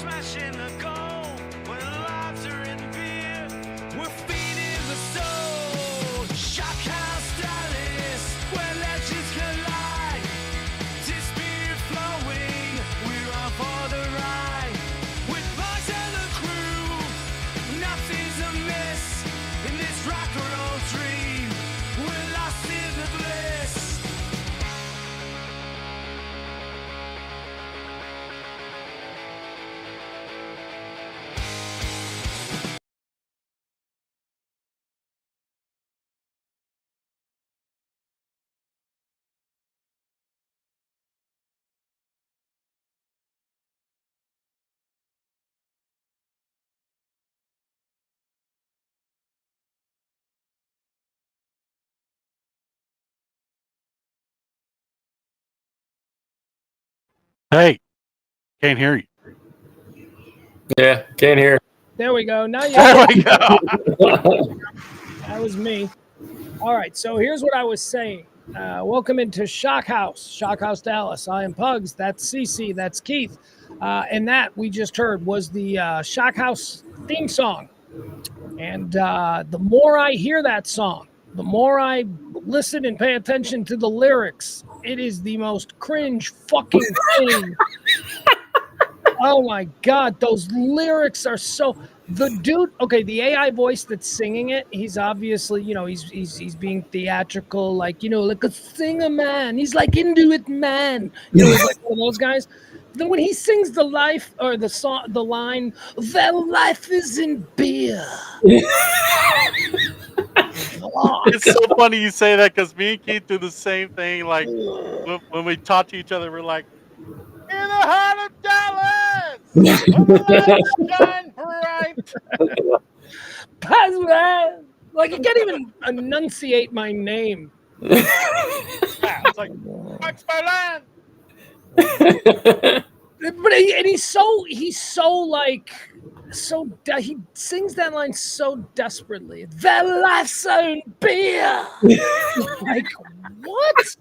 smashing the goal when lives are in beer. We're feeding the soul. Shock House Dallas, where legends collide. Spirit flowing, we're on for the ride. With Bugs and the crew, nothing's amiss in this rock and roll dream. We're lost in the bliss. Hey, can't hear you. Yeah, can't hear. There we go. Now you. There we go. That was me. All right. So here's what I was saying. Welcome into Shock House Dallas. I am Pugs. That's Cece. That's Keith. And that we just heard was the Shock House theme song. And the more I hear that song, the more I listen and pay attention to the lyrics, it is the most cringe fucking thing. Oh my God, those lyrics are so. The dude, okay, the AI voice that's singing it, he's obviously, he's being theatrical, like a singer man. He's like into it, man. He's like one of those guys. Then when he sings the life or the song, the line, "Their life is in beer." It's so funny you say that because me and Keith do the same thing. Like when we talk to each other, we're like, "In the heart of Dallas, shine bright." Like you can't even enunciate my name. Yeah, it's like Max Berlin. But he's so he sings that line so desperately. Their life's own beer. Like what?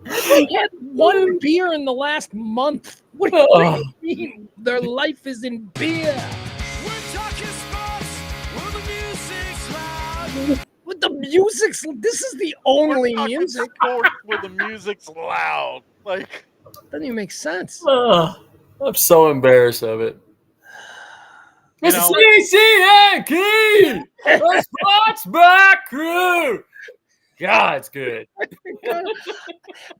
They had one beer in the last month. What do you mean? Their life is in beer. We're talking sports, where the music's loud. With the music's, this is the only music. Sports where the music's loud. Like doesn't even make sense. I'm so embarrassed of it. CCNK, the Sports Back Crew. God, it's good.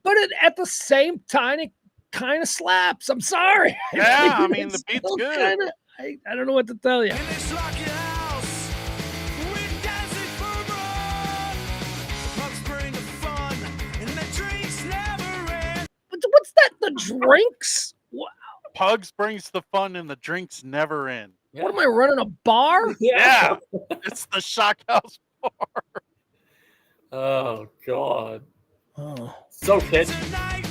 But at the same time, it kind of slaps. I'm sorry. Yeah, I mean the beat's good. I don't know what to tell you. In this rocky house, we're dancing for run. The Bugs bring the fun, and the drinks never end. What's that? The drinks? What? Pugs brings the fun and the drinks never end. Yeah. What am I running, a bar? Yeah, it's the Shock House bar. Oh God. Oh. So catchy. Tonight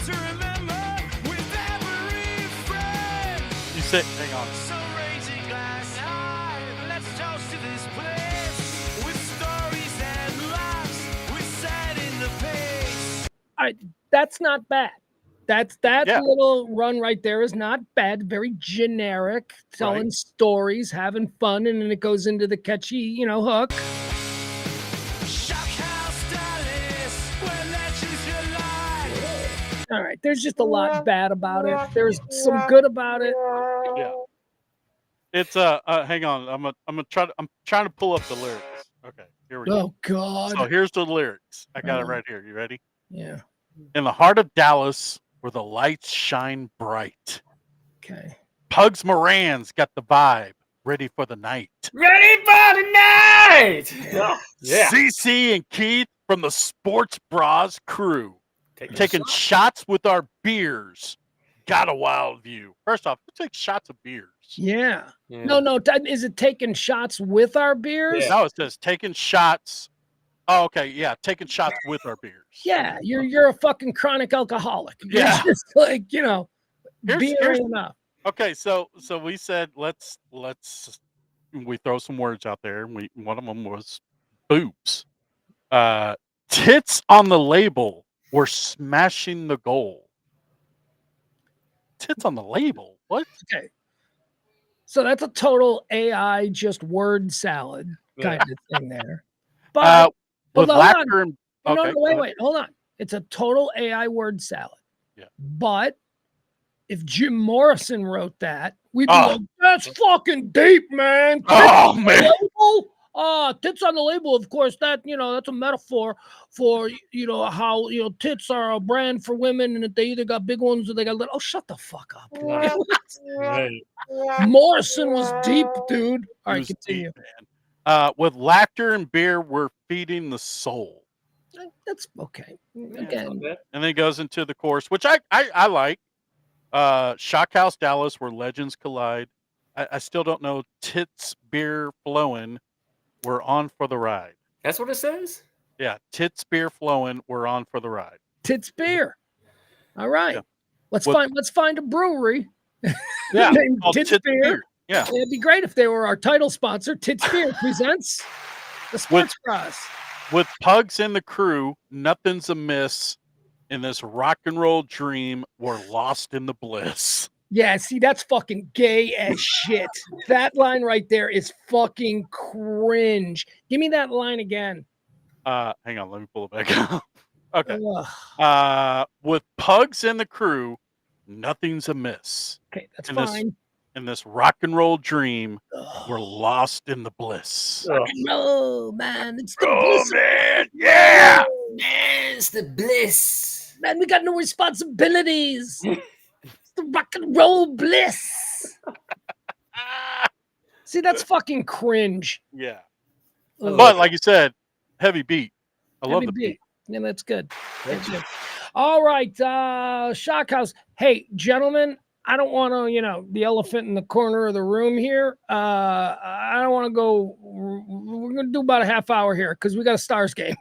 to remember with every friend. You say, hang on. So raising glass high, let's toast to this place. With stories and laughs, we set in the pace. All right, that's not bad. That Yeah. little run right there is not bad. Very generic, telling stories, having fun, and then it goes into the catchy, hook. Shock House Dallas, where legends collide. All right, there's just a lot bad about it. There's some good about it. Yeah. It's hang on. I'm trying to pull up the lyrics. Okay, here we go. Oh God. So here's the lyrics. I got it right here. You ready? Yeah. In the heart of Dallas, where the lights shine bright. Okay. Pugs Moran's got the vibe, ready for the night. Ready for the night. Yeah. CC and Keith from the Sports Bras crew, taking shots with our beers. Got a wild view. First off, who takes shots of beers? Yeah. No. Is it taking shots with our beers? No, it says taking shots. Oh, okay. Yeah, taking shots with our beers. Yeah, you're a fucking chronic alcoholic. Yeah. It's just like, beer Here's- ain't enough. Okay, so we said let's we throw some words out there. One of them was boobs. Tits on the label were smashing the goal. Tits on the label? What? Okay. So that's a total AI just word salad Yeah. kind of thing there. But with hold on. laughter and No, okay, go ahead. wait, hold on. It's a total AI word salad. Yeah. But if Jim Morrison wrote that, we'd be Oh. like, that's fucking deep, man. Oh man, Tits on the label, of course, that, that's a metaphor for, how, tits are a brand for women and that they either got big ones or they got little. Oh, shut the fuck up. Right. Morrison was deep, dude. All He right, was continue. deep, man. With laughter and beer, we're feeding the soul. That's okay. Yeah, Again, it's not bad. And then he goes into the chorus, which I like. Shockhouse Dallas, where legends collide. I still don't know. Tits, beer, flowing. We're on for the ride. That's what it says? Yeah, tits, beer, flowing. We're on for the ride. Tits beer. All right. Yeah. Let's With- find a brewery. Yeah, named called Tits Tits Beer. Beer. Yeah, It'd be great if they were our title sponsor. Tits Beer presents the Sports Bros. with Pugs in the crew, nothing's amiss. In this rock and roll dream, we're lost in the bliss. Yeah, see, that's fucking gay as shit. That line right there is fucking cringe. Give me that line again. Hang on, let me pull it back up. Okay. Ugh. With Pugs in the crew, nothing's amiss. Okay, that's In this- fine. In this rock and roll dream, Ugh. we're lost in the bliss. Ugh. No, man, it's the Oh bliss. man, yeah. Man, it's the bliss. Man, we got no responsibilities. It's the rock and roll bliss. See, that's fucking cringe. Yeah. Ugh. But like you said, heavy beat. I love Heavy the beat. Yeah, that's good. That's good. All right, Shockhouse. Hey, gentlemen, I don't want to, the elephant in the corner of the room here. I don't want to go. We're going to do about a half hour here because we got a Stars game.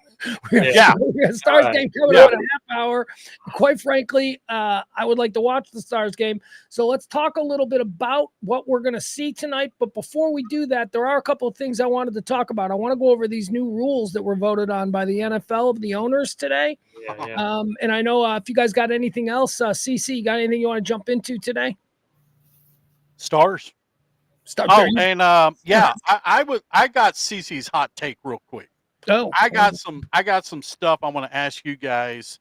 We got a Stars All right. game coming up in a half hour. Quite frankly, I would like to watch the Stars game. So let's talk a little bit about what we're going to see tonight. But before we do that, there are a couple of things I wanted to talk about. I want to go over these new rules that were voted on by the NFL, the owners today. Yeah. And I know if you guys got anything else, CC, you got anything you want to jump into today? Stars. Start And yeah, I got CC's hot take real quick. Oh, I got some stuff I want to ask you guys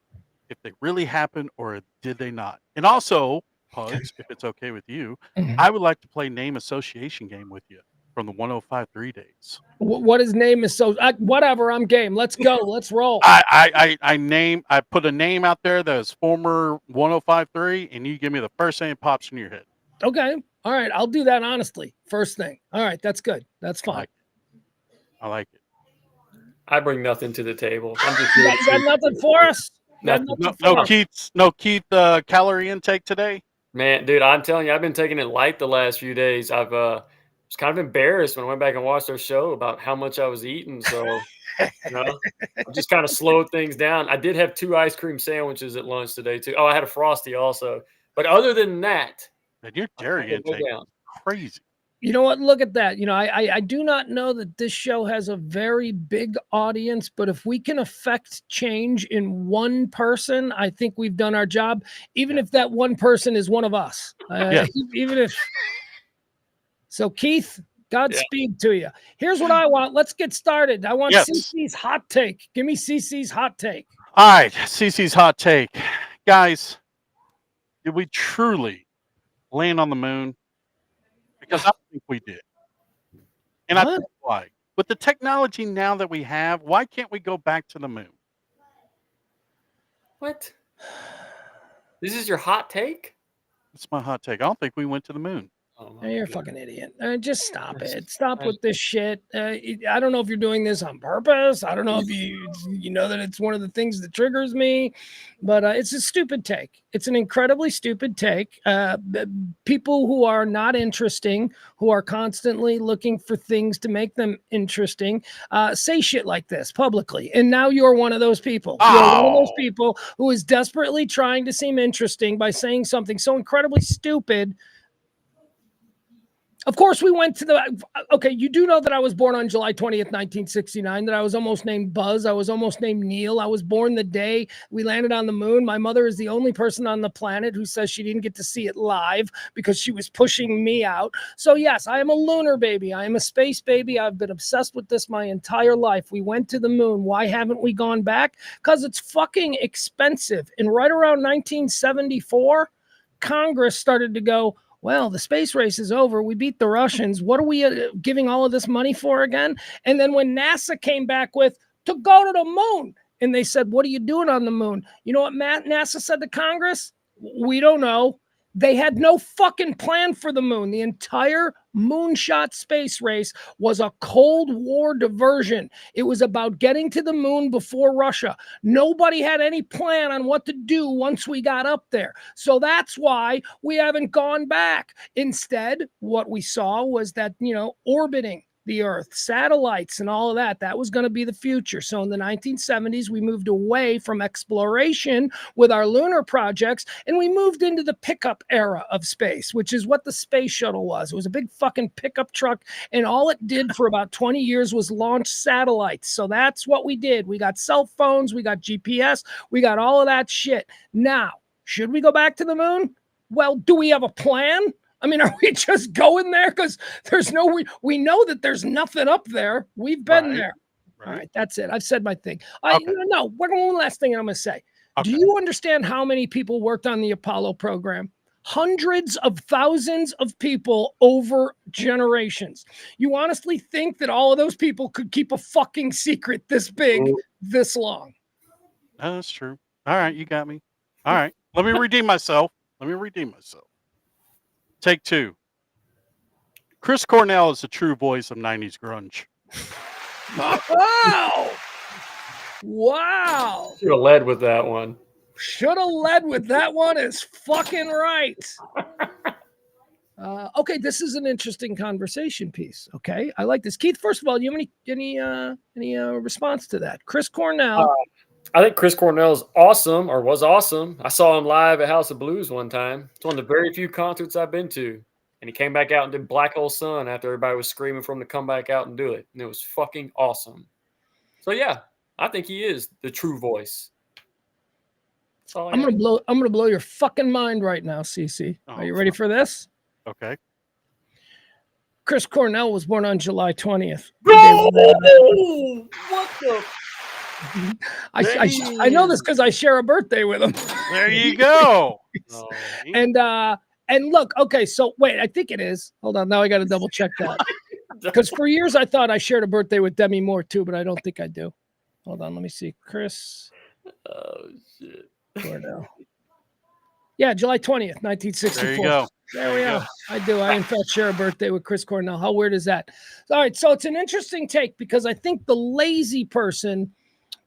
if they really happened or did they not. And also, Pugs, if it's okay with you, I would like to play name association game with you from the 105.3 days. What his name is? So whatever, I'm game. Let's go. Let's roll. I put a name out there that is former 105.3, and you give me the first thing that pops in your head. Okay. All right. I'll do that honestly. First thing. All right. That's good. That's fine. I like it. I bring nothing to the table. I'm just You here got, you got nothing for us? Nothing. No Keith calorie intake today. Man, dude, I'm telling you, I've been taking it light the last few days. I've was kind of embarrassed when I went back and watched their show about how much I was eating. So, I just kind of slowed things down. I did have 2 ice cream sandwiches at lunch today too. Oh, I had a Frosty also. But other than that, Man, your dairy intake is crazy. You know what? Look at that. I do not know that this show has a very big audience, but if we can affect change in one person, I think we've done our job, even if that one person is one of us. Even if. So, Keith, Godspeed to you. Here's what I want. Let's get started. I want CC's hot take. Give me CC's hot take. All right, CC's hot take. Guys, did we truly land on the moon? Because I think we did. And I think why. With the technology now that we have, why can't we go back to the moon? What? This is your hot take? It's my hot take. I don't think we went to the moon. Oh, You're a fucking idiot. Just stop it. Stop with this shit. I don't know if you're doing this on purpose. I don't know if you know that it's one of the things that triggers me, but it's a stupid take. It's an incredibly stupid take. People who are not interesting, who are constantly looking for things to make them interesting, say shit like this publicly. And now you're one of those people. You're one of those people who is desperately trying to seem interesting by saying something so incredibly stupid. Of course, we went to the. Okay, you do know that I was born on July 20th, 1969, that I was almost named Buzz. I was almost named Neil. I was born the day we landed on the moon. My mother is the only person on the planet who says she didn't get to see it live because she was pushing me out. So, yes, I am a lunar baby. I am a space baby. I've been obsessed with this my entire life. We went to the moon. Why haven't we gone back? Because it's fucking expensive. And right around 1974, Congress started to go, well, the space race is over. We beat the Russians. What are we giving all of this money for again? And then when NASA came back with to go to the moon, and they said, what are you doing on the moon? You know what NASA said to Congress? We don't know. They had no fucking plan for the moon. The entire moonshot space race was a Cold War diversion. It was about getting to the moon before Russia. Nobody had any plan on what to do once we got up there. So that's why we haven't gone back. Instead, what we saw was that, orbiting the Earth, satellites and all of that was going to be the future. So in the 1970s, we moved away from exploration with our lunar projects, and we moved into the pickup era of space, which is what the space shuttle was. It was a big fucking pickup truck, and all it did for about 20 years was launch satellites. So that's what we did. We got cell phones, we got GPS, we got all of that shit. Now, should we go back to the moon? Well, do we have a plan? I mean, are we just going there? Because we know that there's nothing up there. We've been there. Right. All right, that's it. I've said my thing. Okay. No, we're going one last thing I'm going to say. Okay. Do you understand how many people worked on the Apollo program? Hundreds of thousands of people over generations. You honestly think that all of those people could keep a fucking secret this big, this long? No, that's true. All right, you got me. All right, let me redeem myself. Take two. Chris Cornell is the true voice of 90s grunge. Wow. Should have led with that one. Is fucking right. Okay, this is an interesting conversation piece. Okay, I like this. Keith, first of all, do you have any response to that? Chris Cornell. I think Chris Cornell is awesome, or was awesome. I saw him live at House of Blues one time. It's one of the very few concerts I've been to. And he came back out and did Black Hole Sun after everybody was screaming for him to come back out and do it. And it was fucking awesome. So yeah, I think he is the true voice. I'm gonna blow your fucking mind right now, CC. Are you ready for this? Okay. Chris Cornell was born on July 20th. What the? I know this because I share a birthday with him. There you go. And look, okay, so wait, I think it is. Hold on, now I got to double check that. Because for years I thought I shared a birthday with Demi Moore too, but I don't think I do. Hold on, let me see. Chris. Oh shit. Cornell. Yeah, July 20th, 1964. There you go. There we are. I do. I in fact share a birthday with Chris Cornell. How weird is that? All right, so it's an interesting take because I think the lazy person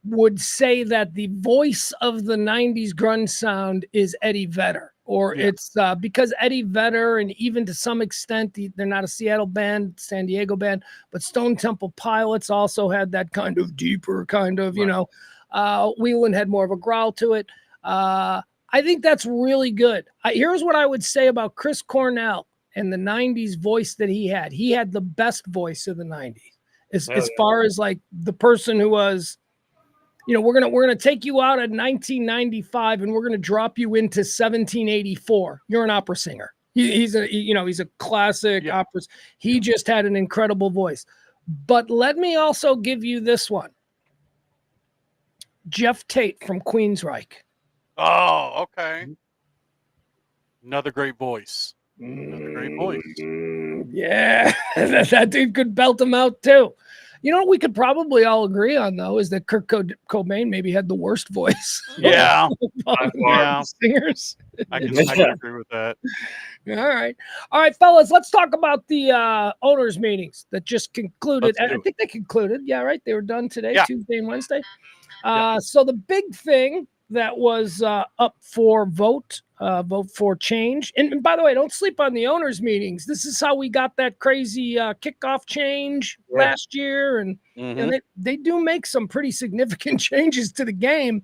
would say that the voice of the 90s grunge sound is Eddie Vedder, or it's because Eddie Vedder, and even to some extent, they're not a Seattle band, San Diego band, but Stone Temple Pilots also had that kind of deeper kind of, Whelan had more of a growl to it. I think that's really good. Here's what I would say about Chris Cornell and the 90s voice that he had. He had the best voice of the 90s as far as like the person who was, we're gonna take you out at 1995 and we're gonna drop you into 1784. You're an opera singer. He's a classic opera. He just had an incredible voice. But let me also give you this one. Jeff Tate from Queensryche. Oh, okay. Another great voice. Yeah, that dude could belt him out too. You know what we could probably all agree on, though, is that Kurt Cobain maybe had the worst voice. Yeah. Singers. I can agree with that. All right, fellas, let's talk about the owners' meetings that just concluded. I think they concluded. Yeah, right. They were done today, Tuesday and Wednesday. So the big thing that was up for vote for change. And by the way, don't sleep on the owners' meetings. This is how we got that crazy kickoff change last year. And they do make some pretty significant changes to the game.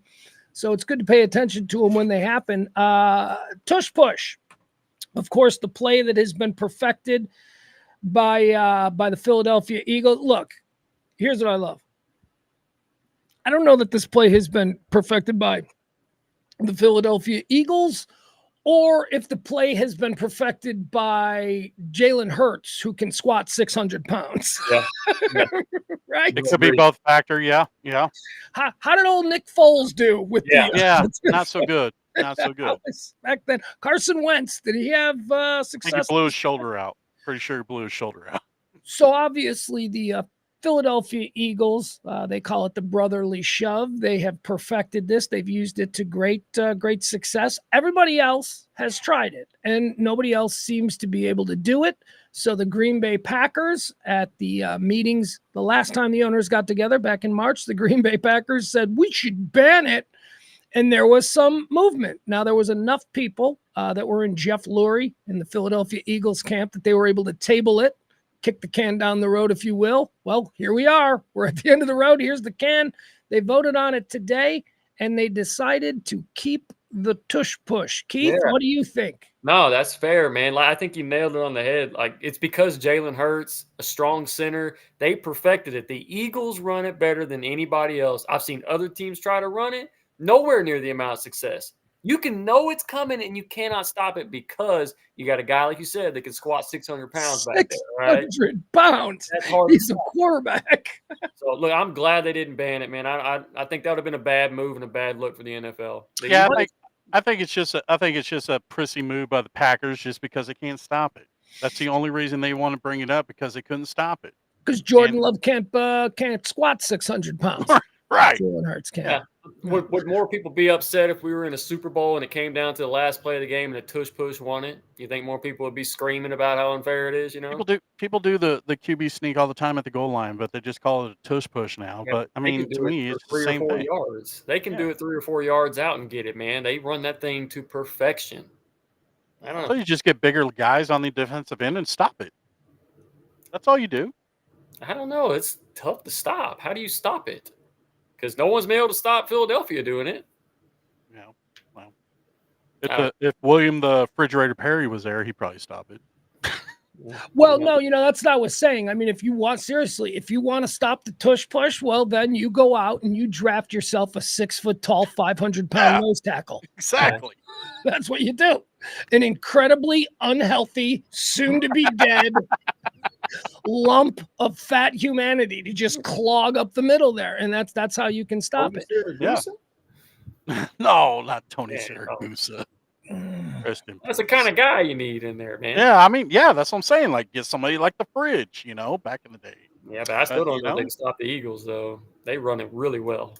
So it's good to pay attention to them when they happen. Tush push. Of course, the play that has been perfected by the Philadelphia Eagles. Look, here's what I love. I don't know that this play has been perfected by the Philadelphia Eagles, or if the play has been perfected by Jalen Hurts, who can squat 600 pounds. Yeah. Right? It could be both factor. Yeah. How did old Nick Foles do with Yeah, not so good. Not so good. Back then, Carson Wentz, did he have I success? think he blew his shoulder out. Pretty sure he blew his shoulder out. So obviously the Philadelphia Eagles, they call it the brotherly shove. They have perfected this. They've used it to great success. Everybody else has tried it, and nobody else seems to be able to do it. So the Green Bay Packers at the meetings, the last time the owners got together back in March, the Green Bay Packers said, we should ban it. And there was some movement. Now, there was enough people that were in Jeff Lurie in the Philadelphia Eagles camp that they were able to table it, kick the can down the road, if you will. Well, here we are. We're at the end of the road. Here's the can. They voted on it today, and they decided to keep the tush push. Keith, what do you think? No, that's fair, man. Like, I think you nailed it on the head. Like, it's because Jalen Hurts, a strong center, they perfected it. The Eagles run it better than anybody else. I've seen other teams try to run it, nowhere near the amount of success. You can know it's coming and you cannot stop it because you got a guy, like you said, that can squat 600 pounds back there, right? 600 pounds. That's hard. He's a quarterback. So, look, I'm glad they didn't ban it, man. I think that would have been a bad move and a bad look for the NFL. I think it's just a prissy move by the Packers just because they can't stop it. That's the only reason they want to bring it up, because they couldn't stop it. Because Jordan Love can't squat 600 pounds. Right. Jalen Hurts can't. Yeah. Would more people be upset if we were in a Super Bowl and it came down to the last play of the game and a tush push won it? You think more people would be screaming about how unfair it is? You know, people do the QB sneak all the time at the goal line, but they just call it a tush push now. Yeah, but I mean, to me, it's the same thing. Yards. They can do it 3 or 4 yards out and get it, man. They run that thing to perfection. I don't know. So you just get bigger guys on the defensive end and stop it. That's all you do. I don't know. It's tough to stop. How do you stop it? Because no one's been able to stop Philadelphia doing it. Yeah. Well, if William the Refrigerator Perry was there, he'd probably stop it. Well, no, that's not what I was saying. I mean, if you want to stop the tush push, well, then you go out and you draft yourself a 6 foot tall, 500-pound nose tackle. Exactly. That's what you do. An incredibly unhealthy, soon to be dead lump of fat humanity to just clog up the middle there, and that's how you can stop it. Yeah. No, not Tony Siragusa. That's the kind of guy you need in there, man. Yeah, I mean, that's what I'm saying. Like, get somebody like the Fridge, back in the day. Yeah, but I still don't know if they can stop the Eagles, though. They run it really well.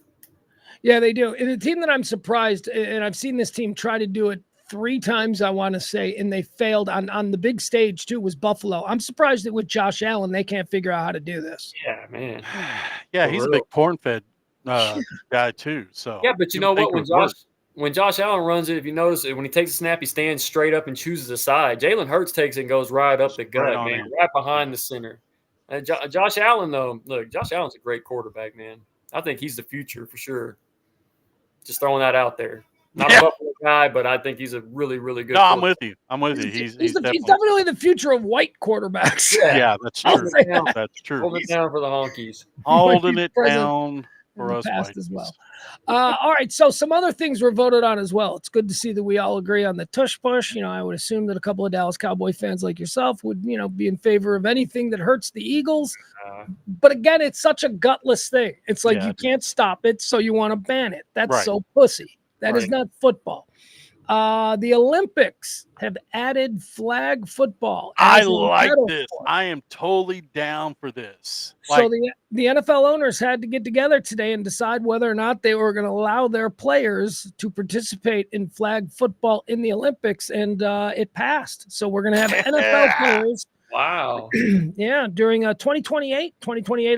Yeah, they do. And the team that I'm surprised, and I've seen this team try to do it 3 times, I want to say, and they failed on the big stage too, was Buffalo. I'm surprised that with Josh Allen, they can't figure out how to do this. Yeah, man. Yeah, he's a big corn-fed guy too. So yeah, but you know what? When Josh Allen runs it, if you notice it, when he takes a snap, he stands straight up and chooses a side. Jalen Hurts takes it and goes right up the gut, right behind the center. And Josh Allen, though, look, Josh Allen's a great quarterback, man. I think he's the future for sure. Just throwing that out there. Not a Buffalo guy, but I think he's a really, really good. No, I'm with you. He's definitely the future of white quarterbacks. Yeah, that's true. That's true. Holding it down for the honkies. Holding it down for us past as well. All right, so some other things were voted on as well. It's good to see that we all agree on the tush push. I would assume that a couple of Dallas Cowboy fans like yourself would, be in favor of anything that hurts the Eagles. But again, it's such a gutless thing. It's like you can't stop it, so you want to ban it. That's so pussy. That is not football. The Olympics have added flag football. I like this. I am totally down for this. So the NFL owners had to get together today and decide whether or not they were going to allow their players to participate in flag football in the Olympics, and it passed. So we're going to have NFL players. Wow. During 2028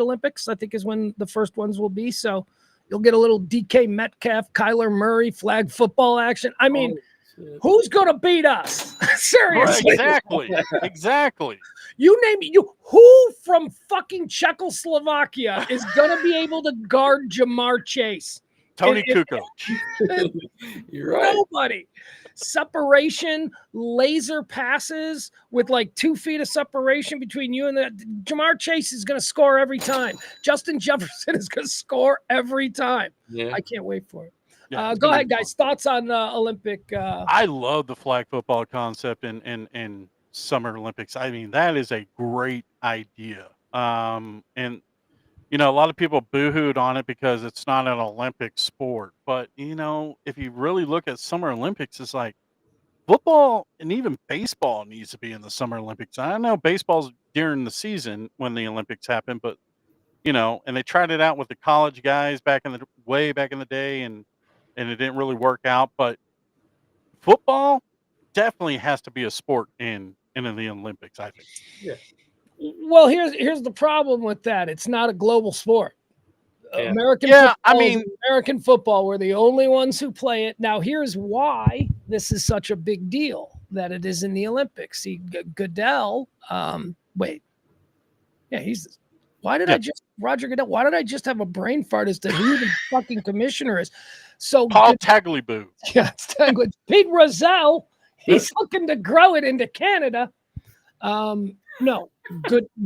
Olympics, I think is when the first ones will be. So you'll get a little DK Metcalf, Kyler Murray flag football action. I mean, who's going to beat us? Seriously. Exactly. You name it. Who from fucking Czechoslovakia is going to be able to guard Jamar Chase? Tony Kukoc. You're right. Nobody. separation, laser passes with like 2 feet of separation between you and Jamar Chase is going to score every time. Justin Jefferson is going to score every time. Yeah. I can't wait for it. Yeah, Go ahead, guys. Thoughts on Olympic? I love the flag football concept in Summer Olympics. I mean, that is a great idea. And you know, a lot of people boo-hooed on it because it's not an Olympic sport. But you know, if you really look at Summer Olympics, it's like football and even baseball needs to be in the Summer Olympics. I know baseball's during the season when the Olympics happen, but you know, and they tried it out with the college guys way back in the day, and it didn't really work out. But football definitely has to be a sport in the Olympics, I think. Yeah. Well, here's the problem with that. It's not a global sport. Yeah. American football, we're the only ones who play it. Now, here's why this is such a big deal that it is in the Olympics. See, Goodell, Roger Goodell, why did I just have a brain fart as to who the fucking commissioner is? So Paul Tagliabue. Yeah, it's Tagliabue. Pete Rozelle, he's looking to grow it into Canada. No,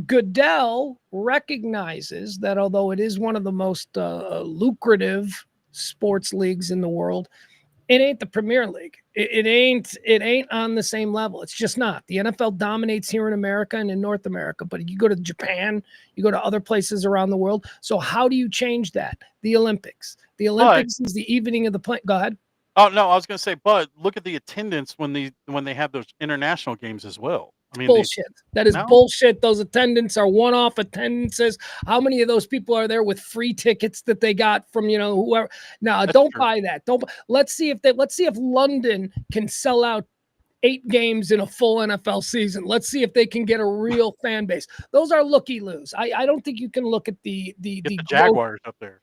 Goodell recognizes that although it is one of the most lucrative sports leagues in the world, it ain't the Premier League. It ain't on the same level. It's just not. The NFL dominates here in America and in North America, but you go to Japan, you go to other places around the world. So how do you change that? The Olympics. The Olympics is the evening of the play. Go ahead. Oh no, I was going to say, but look at the attendance when they have those international games as well. I mean, bullshit. That is bullshit. Those attendants are one-off attendances. How many of those people are there with free tickets that they got from whoever? No, don't buy that. Let's see if London can sell out 8 games in a full NFL season. Let's see if they can get a real fan base. Those are looky-loos. I don't think you can look at the Jaguars up there.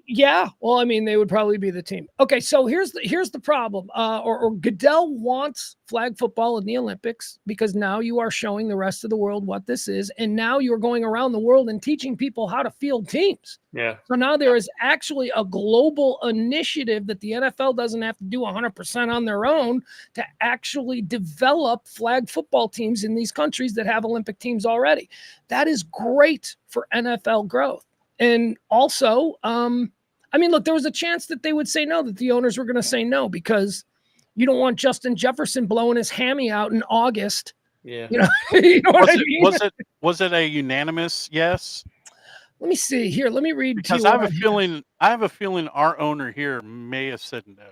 Yeah, well, I mean, they would probably be the team. Okay, so here's the problem. Or Goodell wants flag football in the Olympics because now you are showing the rest of the world what this is, and now you're going around the world and teaching people how to field teams. Yeah. So now there is actually a global initiative that the NFL doesn't have to do 100% on their own to actually develop flag football teams in these countries that have Olympic teams already. That is great for NFL growth. And also, I mean, look, there was a chance that they would say no, that the owners were going to say no, because you don't want Justin Jefferson blowing his hammy out in August. Yeah. You know what I mean? Was it a unanimous yes? Let me see here. Let me read. Because I have a feeling our owner here may have said no.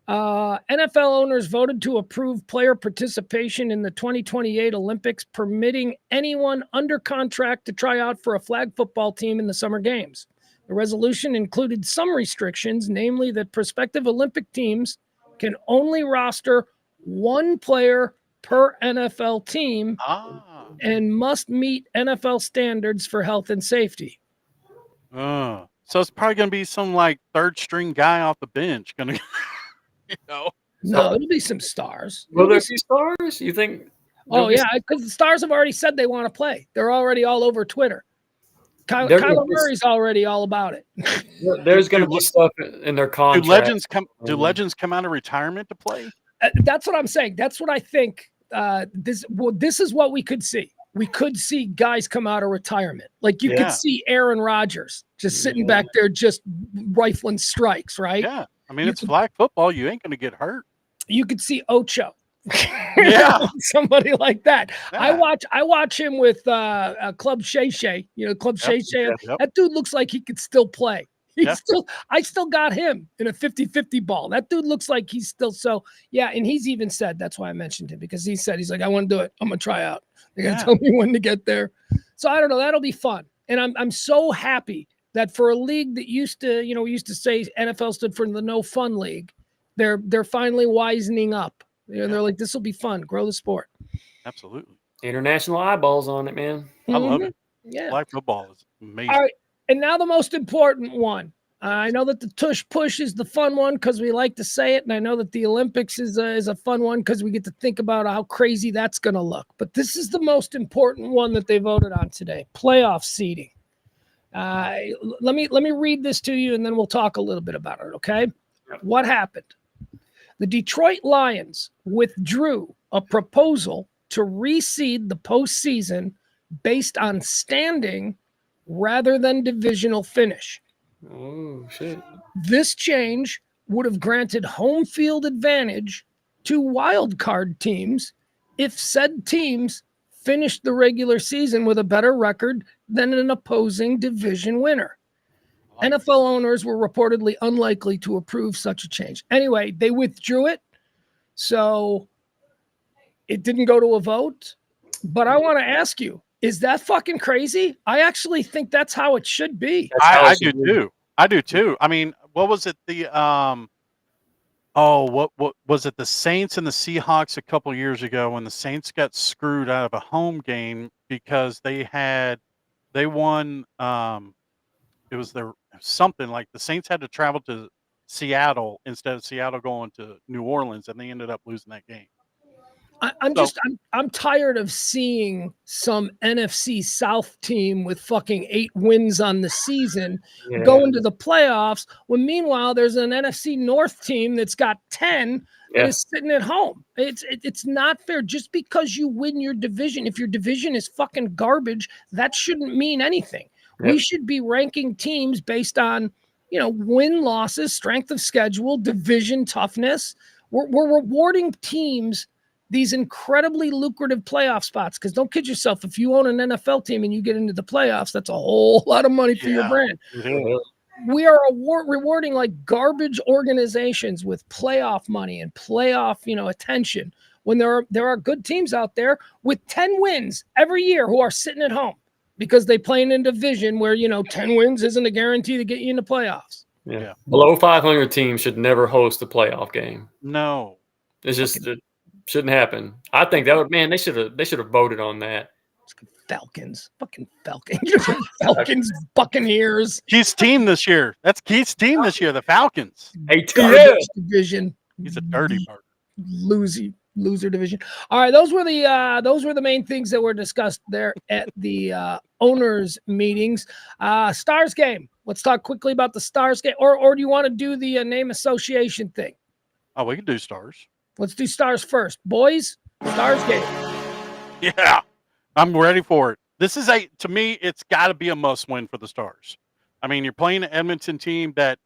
NFL owners voted to approve player participation in the 2028 Olympics, permitting anyone under contract to try out for a flag football team in the Summer Games. The resolution included some restrictions, namely that prospective Olympic teams can only roster 1 player per NFL team and must meet NFL standards for health and safety. So it's probably going to be some like third string guy off the bench going to No, it'll be some stars. Will there be stars? You think? Oh, yeah, because the stars have already said they want to play. They're already all over Twitter. Kyler Murray's already all about it. There's going to be stuff in their contract. Do legends come out of retirement to play? That's what I'm saying. That's what I think. This is what we could see. We could see guys come out of retirement. Like you could see Aaron Rodgers just sitting back there, just rifling strikes, right? Yeah. I mean, it's flag football. You ain't going to get hurt. You could see Ocho. Yeah. Somebody like that. Yeah. I watch him with Club Shay Shay. Club Shay Shay. Yep. That dude looks like he could still play. I still got him in a 50-50 ball. That dude looks like he's still and he's even said, that's why I mentioned him, because he's like, I want to do it. I'm gonna try out. They're gonna tell me when to get there. So I don't know. That'll be fun. And I'm so happy that for a league that used to say NFL stood for the no fun league, they're finally wisening up. They're like, this will be fun. Grow the sport. Absolutely. International eyeballs on it, man. I love it. Yeah. Flag football is amazing. All right. And now the most important one. I know that the tush push is the fun one because we like to say it. And I know that the Olympics is a fun one because we get to think about how crazy that's going to look. But this is the most important one that they voted on today. Playoff seeding. Let me read this to you and then we'll talk a little bit about it, okay? What happened? The Detroit Lions withdrew a proposal to reseed the postseason based on standing rather than divisional finish. Oh, shit. This change would have granted home field advantage to wild card teams if said teams finished the regular season with a better record than an opposing division winner. NFL owners were reportedly unlikely to approve such a change. Anyway, they withdrew it, so it didn't go to a vote. But I want to ask you, is that fucking crazy? I actually think that's how it should be. I do too. I do too. I mean, what was it? What was it? The Saints and the Seahawks a couple years ago when the Saints got screwed out of a home game because they won. It was something like the Saints had to travel to Seattle instead of Seattle going to New Orleans, and they ended up losing that game. I'm tired of seeing some NFC South team with fucking 8 wins on the season go into the playoffs when meanwhile there's an NFC North team that's got 10 and is sitting at home. It's not fair. Just because you win your division, if your division is fucking garbage, that shouldn't mean anything. We should be ranking teams based on, win losses, strength of schedule, division toughness. We're rewarding teams these incredibly lucrative playoff spots, because don't kid yourself, if you own an NFL team and you get into the playoffs, that's a whole lot of money for your brand. We are rewarding like garbage organizations with playoff money and playoff, attention, when there are good teams out there with 10 wins every year who are sitting at home because they play in a division where 10 wins isn't a guarantee to get you into playoffs. Yeah. Below 500 teams should never host a playoff game. No, it's just it shouldn't happen. I think that would, man, they should have voted on that. Falcons, Buccaneers. Keith's team this year. That's Keith's team this year. The Falcons. Division. He's a dirty bird. Loser division. All right, those were the main things that were discussed there at the owners meetings. Stars game. Let's talk quickly about the Stars game, or do you want to do the name association thing? Oh, we can do Stars. Let's do Stars first, boys. Stars game. Yeah, I'm ready for it. This is to me, it's got to be a must-win for the Stars. I mean, you're playing an Edmonton team that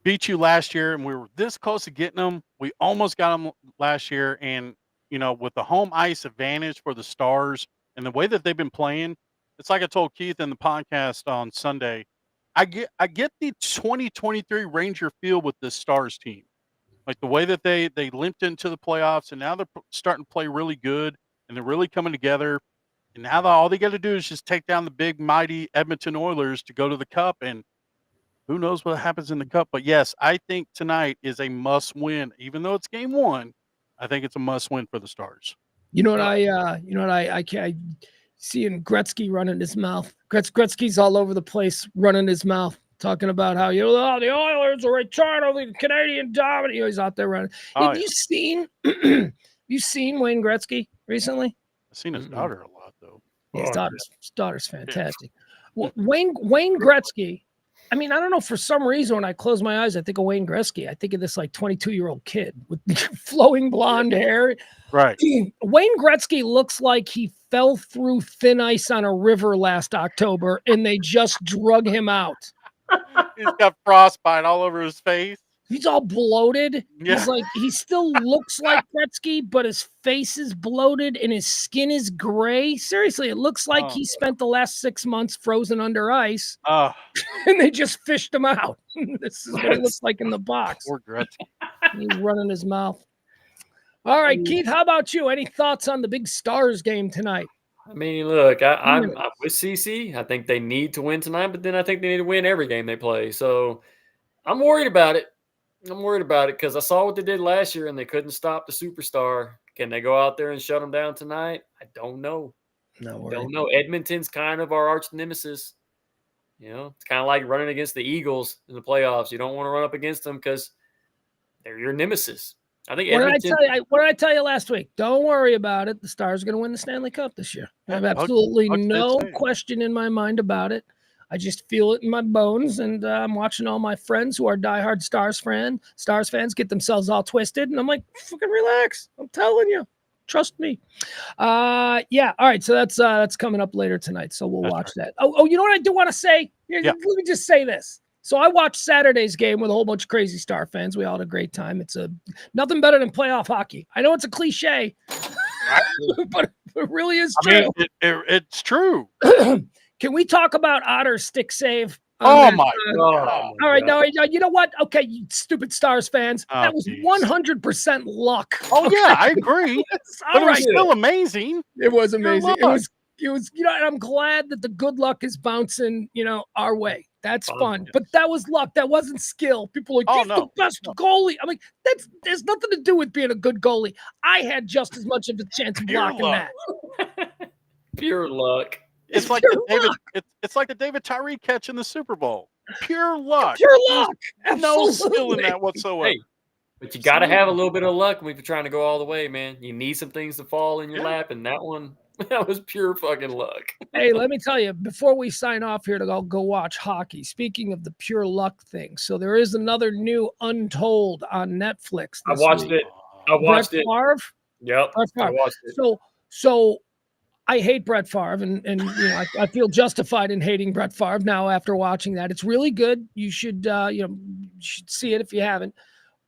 beat you last year, and we were this close to getting them. We almost got them last year, and with the home ice advantage for the Stars and the way that they've been playing, it's like I told Keith in the podcast on Sunday. I get the 2023 Ranger feel with this Stars team, like the way that they limped into the playoffs, and now they're starting to play really good, and they're really coming together. And now all they got to do is just take down the big, mighty Edmonton Oilers to go to the Cup, and who knows what happens in the Cup. But yes, I think tonight is a must-win. Even though it's game 1, I think it's a must-win for the Stars. I seeing Gretzky running his mouth. Gretzky's all over the place running his mouth, talking about how the Oilers are eternally Canadian dominant. He's out there running. Have you seen Wayne Gretzky recently? I've seen his daughter a lot, though. His daughter's fantastic. Yeah. Wayne Gretzky. I mean, I don't know, for some reason, when I close my eyes, I think of Wayne Gretzky. I think of this like 22-year-old kid with flowing blonde hair. Right. Wayne Gretzky looks like he fell through thin ice on a river last October and they just drug him out. He's got frostbite all over his face. He's all bloated. Yeah. He still looks like Gretzky, but his face is bloated and his skin is gray. Seriously, it looks like he spent the last 6 months frozen under ice. And they just fished him out. This is what it looks like in the box. Poor Gretzky. He's running his mouth. All right, Keith, how about you? Any thoughts on the big Stars game tonight? I mean, look, I'm with CC. I think they need to win tonight, but then I think they need to win every game they play. So I'm worried about it. Because I saw what they did last year and they couldn't stop the superstar. Can they go out there and shut them down tonight? I don't know. Don't know. Edmonton's kind of our arch nemesis. It's kind of like running against the Eagles in the playoffs. You don't want to run up against them because they're your nemesis. I think Edmonton. What did I tell you last week? Don't worry about it. The Stars are going to win the Stanley Cup this year. I have absolutely no question in my mind about it. I just feel it in my bones, and I'm watching all my friends who are diehard Stars fans get themselves all twisted, and I'm like, fucking relax. I'm telling you, trust me. Yeah. All right. So that's coming up later tonight. So we'll watch that. Oh, you know what I do want to say? Let me just say this. So I watched Saturday's game with a whole bunch of crazy Star fans. We all had a great time. It's nothing better than playoff hockey. I know it's a cliche, but it really is true. I mean, it's true. Can we talk about Otter's stick save? Oh my God. All right, no, you know what? Okay, you stupid Stars fans. That was 100% luck. Oh yeah, I agree. But it was still amazing. It was amazing. It was, and I'm glad that the good luck is bouncing, our way. That's fun. But that was luck. That wasn't skill. People are like, he's the best goalie. I'm like, there's nothing to do with being a good goalie. I had just as much of a chance of blocking that. Pure luck. It's like it's like the David Tyree catch in the Super Bowl. Pure luck. Pure luck. No skill in that whatsoever. Hey, but you got to have a little bit of luck when you're trying to go all the way, man. You need some things to fall in your lap, and that was pure fucking luck. Hey, let me tell you, before we sign off here to go watch hockey, speaking of the pure luck thing, so there is another new Untold on Netflix. I watched it. Brett Favre? Yep. Brett Favre. I watched it. So I hate Brett Favre, and I feel justified in hating Brett Favre now after watching that. It's really good. You should you should see it if you haven't.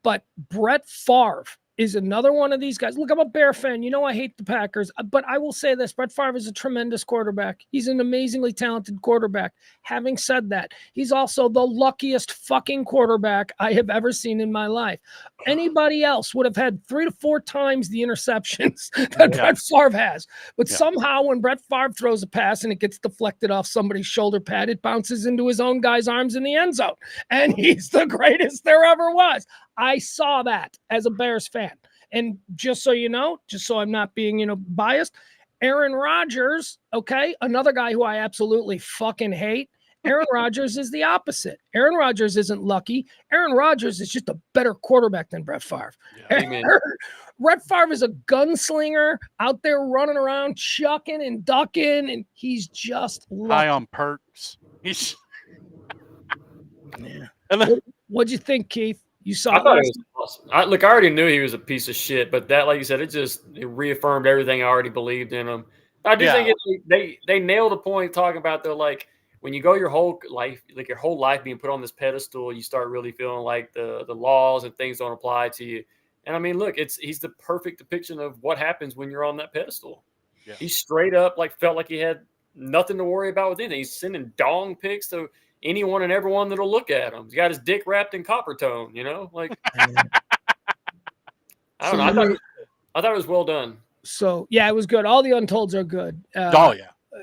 But Brett Favre is another one of these guys. Look, I'm a Bear fan. I hate the Packers, but I will say this. Brett Favre is a tremendous quarterback. He's an amazingly talented quarterback. Having said that, he's also the luckiest fucking quarterback I have ever seen in my life. Anybody else would have had 3 to 4 times the interceptions that Brett Favre has. But somehow when Brett Favre throws a pass and it gets deflected off somebody's shoulder pad, it bounces into his own guy's arms in the end zone. And he's the greatest there ever was. I saw that as a Bears fan. And just so you know, just so I'm not being, biased, Aaron Rodgers, okay, another guy who I absolutely fucking hate. Aaron Rodgers is the opposite. Aaron Rodgers isn't lucky. Aaron Rodgers is just a better quarterback than Brett Favre. Yeah, Brett Favre is a gunslinger out there running around, chucking and ducking, and he's just lucky. High on perks. He's What'd you think, Keith? You saw I thought it was awesome. I already knew he was a piece of shit, but that, like you said, it reaffirmed everything I already believed in him. I do think they nailed a point talking about when you go your whole life, like your whole life being put on this pedestal, you start really feeling like the laws and things don't apply to you. And I mean, look, he's the perfect depiction of what happens when you're on that pedestal. Yeah. He straight up felt like he had nothing to worry about with anything. He's sending dong pics to anyone and everyone that'll look at him. He's got his dick wrapped in copper tone, I don't know. I thought it was well done. So yeah, it was good. All the Untolds are good.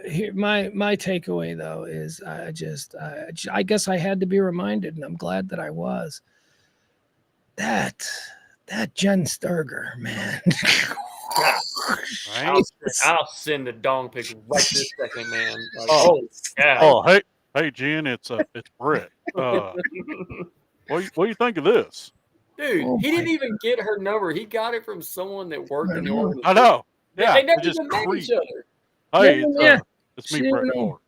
Here, my takeaway though is I guess I had to be reminded, and I'm glad that I was. That Jen Sturger, man. Right? I'll send the dong pic right this second, man. Hey, Jen, it's Brett. What do you think of this? Dude, he didn't even get her number. He got it from someone that worked in the organization. I know. Yeah, they never even met each other. Hey, it's me, Brett Favre. What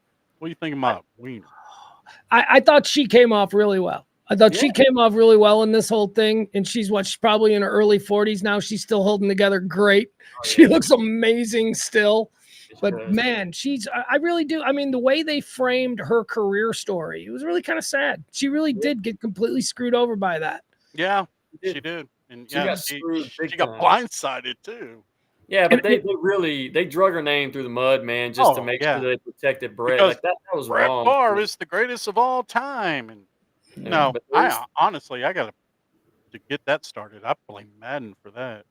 do you think of my wiener? I thought she came off really well. She came off really well in this whole thing, and she's probably in her early 40s now. She's still holding together great. She looks amazing still. But man, I really do. I mean, the way they framed her career story, it was really kind of sad. She really did get completely screwed over by that. Yeah, she did. And she got screwed. She got blindsided too. Yeah, but they drug her name through the mud, man, just to make sure they protected Brett. Because that was Brett wrong. Brett Favre is the greatest of all time. And I honestly, I got to get that started. I blame Madden for that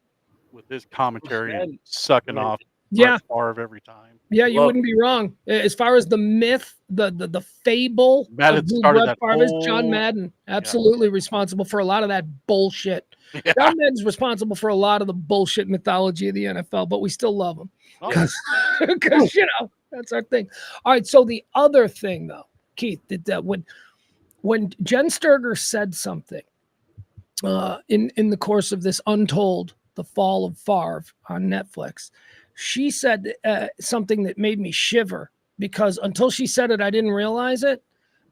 with his commentary and sucking off Brett Favre every time. Yeah, you wouldn't be wrong. As far as the myth, the fable Madden started that Favre is John Madden, absolutely responsible for a lot of that bullshit. Yeah. John Madden's responsible for a lot of the bullshit mythology of the NFL, but we still love him because that's our thing. All right, so the other thing though, Keith, that when Jen Sturger said something in the course of this Untold, The Fall of Favre on Netflix, she said something that made me shiver. because until she said it, I didn't realize it.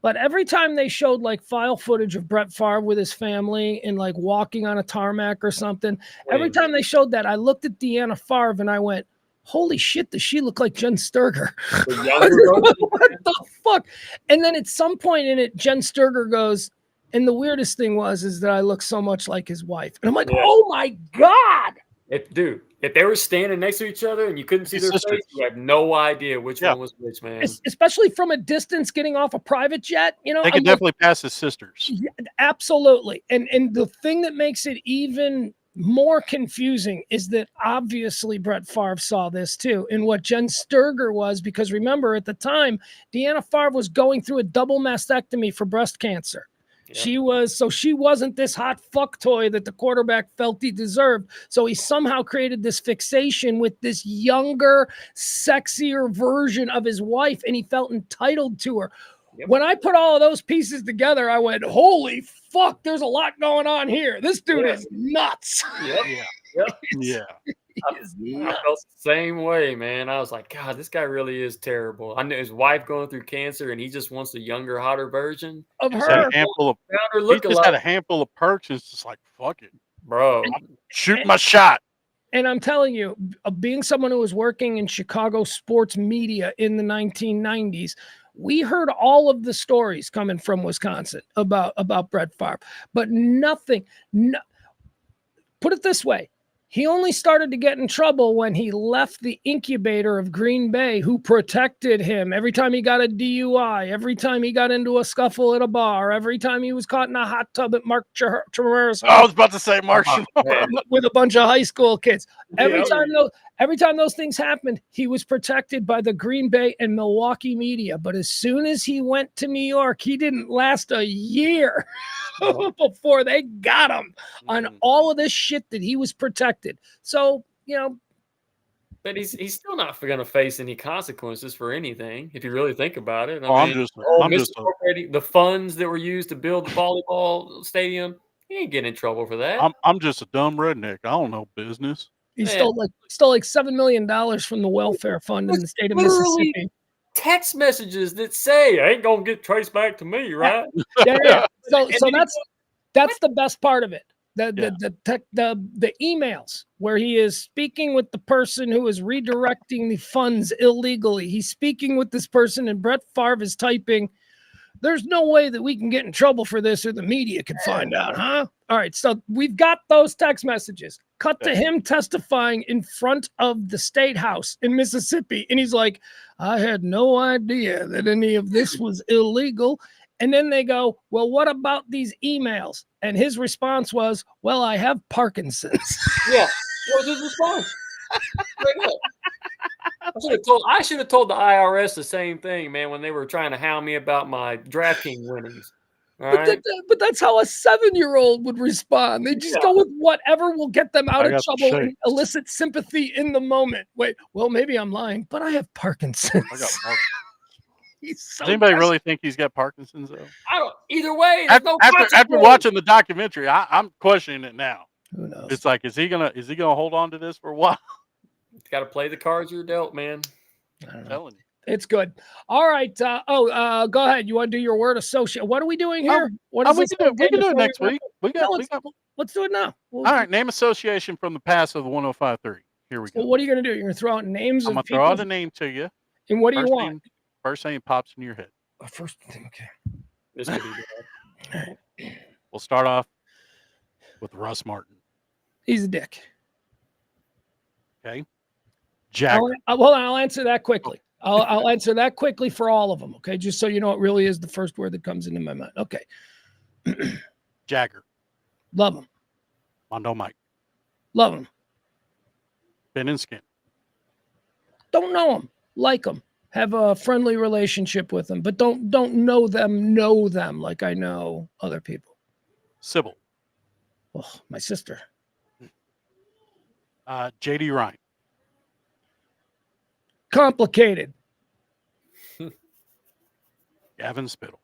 But every time they showed like file footage of Brett Favre with his family and like walking on a tarmac or something, every time they showed that, I looked at Deanna Favre and I went, holy shit, does she look like Jen Sturger? What the fuck? And then at some point in it, Jen Sturger goes, and the weirdest thing is that I look so much like his wife. And I'm like, oh my God. If they were standing next to each other and you couldn't see their face, you have no idea which one was which, man. Especially from a distance, getting off a private jet, you know, they can definitely pass as sisters. Yeah, absolutely. And the thing that makes it even more confusing is that obviously Brett Favre saw this too, and what Jen Sturger was, because remember at the time, Deanna Favre was going through a double mastectomy for breast cancer. Yep. She wasn't this hot fuck toy that the quarterback felt he deserved. So he somehow created this fixation with this younger, sexier version of his wife, and he felt entitled to her. Yep. When I put all of those pieces together, I went, holy fuck, there's a lot going on here. This dude is nuts. Yep. I felt the same way, man. I was like, God, this guy really is terrible. I knew his wife going through cancer, and he just wants a younger, hotter version of her. He just had a handful of perks. It's just like, fuck it, bro. Shoot my shot. And I'm telling you, being someone who was working in Chicago sports media in the 1990s, we heard all of the stories coming from Wisconsin about Brett Favre, but nothing. Put it this way. He only started to get in trouble when he left the incubator of Green Bay, who protected him every time he got a DUI, every time he got into a scuffle at a bar, every time he was caught in a hot tub at Mark Chimera's house. I was about to say Mark with a bunch of high school kids. Every time those things happened, he was protected by the Green Bay and Milwaukee media. But as soon as he went to New York, he didn't last a year before they got him on all of this shit that he was protected. So, you know. But he's still not going to face any consequences for anything, if you really think about it. I'm just the funds that were used to build the volleyball stadium, he ain't getting in trouble for that. I'm just a dumb redneck. I don't know business. He stole like $7 million from the welfare fund in the state of Mississippi. Text messages that say ain't gonna get traced back to me, right? Yeah. So that's the best part of it. The emails where he is speaking with the person who is redirecting the funds illegally. He's speaking with this person, and Brett Favre is typing, there's no way that we can get in trouble for this or the media can find out, huh? All right, so we've got those text messages. Cut to him testifying in front of the State House in Mississippi. And he's like, I had no idea that any of this was illegal. And then they go, well, what about these emails? And his response was, well, I have Parkinson's. Yeah, what was his response? I should have told the IRS the same thing, man, when they were trying to hound me about my DraftKings winnings. But that's how a 7-year-old would respond. They just go with whatever will get them out of trouble and elicit sympathy in the moment. Wait, well, maybe I'm lying, but I have Parkinson's. I got Parkinson's. Does anybody really think he's got Parkinson's, though? I don't. Either way, after watching the documentary, I'm questioning it now. Who knows? It's like, is he gonna hold on to this for a while? Got to play the cards you're dealt, man. I'm telling you. It's good. All right. Go ahead. You want to do your word associate? What are we doing here? We can do it next week. Let's do it now. All right. Name association from the past of the 105.3. Here we go. What are you going to do? You're going to throw out names I'm going to throw out a name to you. And what do you want? First thing that pops in your head. First thing. Okay. This could be bad. We'll start off with Russ Martin. He's a dick. Okay. Jagger. I'll answer that quickly. I'll answer that quickly for all of them. Okay. Just so you know, it really is the first word that comes into my mind. Okay. Jagger. Love him. Mondo Mike. Love him. Ben and Skin. Don't know him. Like him. Have a friendly relationship with them, but don't know them like I know other people. Sybil. Oh, my sister. JD Ryan. Complicated. Gavin Spittle.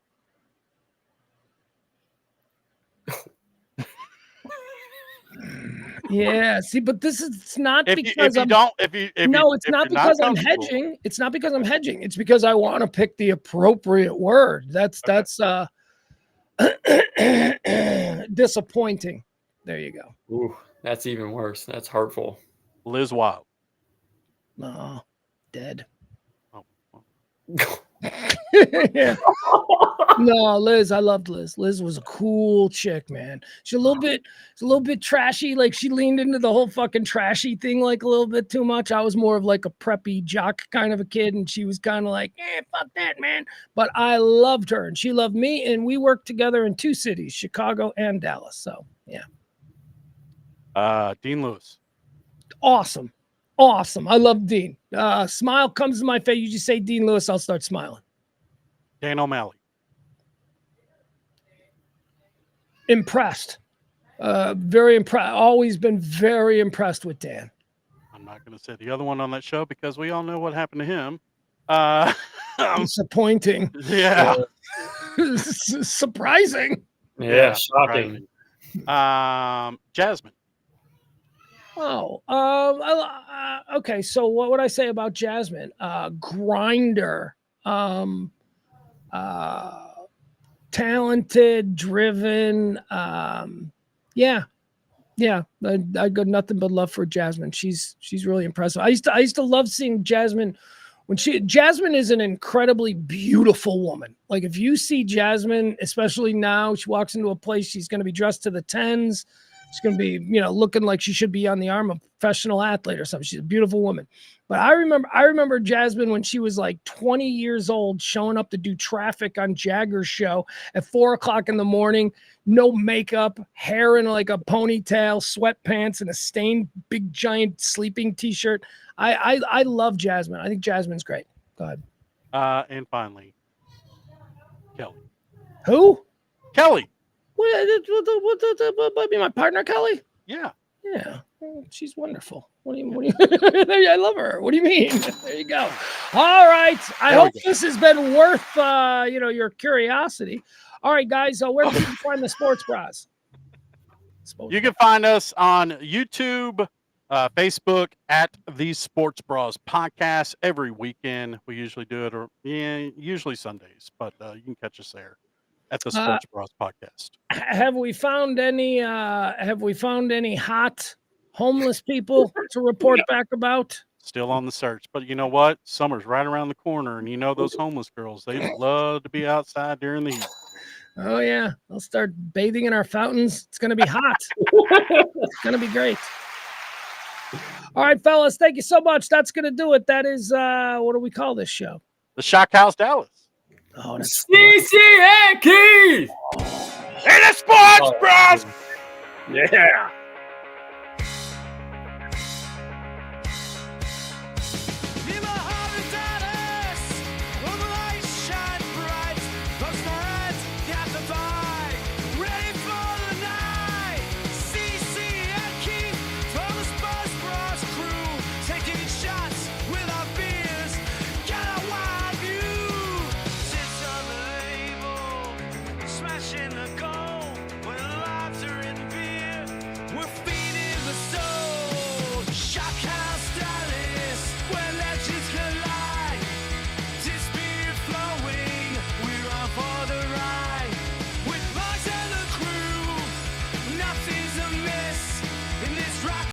Yeah. See, but it's not If because you I'm. don't, if you if No, you, it's if not you're not because I'm comfortable- hedging. It's not because I'm hedging. It's because I want to pick the appropriate word. That's disappointing. There you go. Ooh, that's even worse. That's hurtful. Liz Wild. Oh, dead. Oh, Yeah. No, Liz, I loved Liz. Liz was a cool chick, man. She's a little bit trashy. Like she leaned into the whole fucking trashy thing like a little bit too much. I was more of like a preppy jock kind of a kid, and she was kind of like, fuck that, man. But I loved her, and she loved me, and we worked together in 2 cities, Chicago and Dallas. So yeah, Dean Lewis. awesome. I love Dean. Smile comes to my face. You just say Dean Lewis, I'll start smiling. Dan O'Malley. Impressed. Very impressed. Always been very impressed with Dan. I'm not going to say the other one on that show because we all know what happened to him. Disappointing. Yeah. Surprising. Yeah, shocking. Jasmine. Oh, okay. So what would I say about Jasmine? Grinder, talented, driven. Yeah. I got nothing but love for Jasmine. She's really impressive. I used to love seeing Jasmine Jasmine is an incredibly beautiful woman. Like if you see Jasmine, especially now, she walks into a place, she's going to be dressed to the 10s. She's going to be, looking like she should be on the arm of a professional athlete or something. She's a beautiful woman. But I remember Jasmine when she was like 20 years old, showing up to do traffic on Jagger's show at 4:00 in the morning, no makeup, hair in like a ponytail, sweatpants, and a stained big giant sleeping t-shirt. I love Jasmine. I think Jasmine's great. Go ahead. And finally, Kelly. Who? Kelly. What be my partner, Kelly? Yeah. Yeah, she's wonderful. What do you I love her. What do you mean? There you go. All right. I hope this has been worth your curiosity. All right, guys. Where can you find the Sports Bras? You can find us on YouTube, Facebook at the Sports Bras Podcast every weekend. We usually do it, usually Sundays, but you can catch us there at the Sports Bras Podcast. Have we found any hot homeless people to report back about? Still on the search, but you know what? Summer's right around the corner, and those homeless girls, they love to be outside during the heat. Oh yeah, they'll start bathing in our fountains. It's gonna be hot. It's gonna be great. All right, fellas, thank you so much. That's gonna do it. That is what do we call this show? The Shock House Dallas. Oh, that's CC and Keith! And the Sports Bros. Yeah.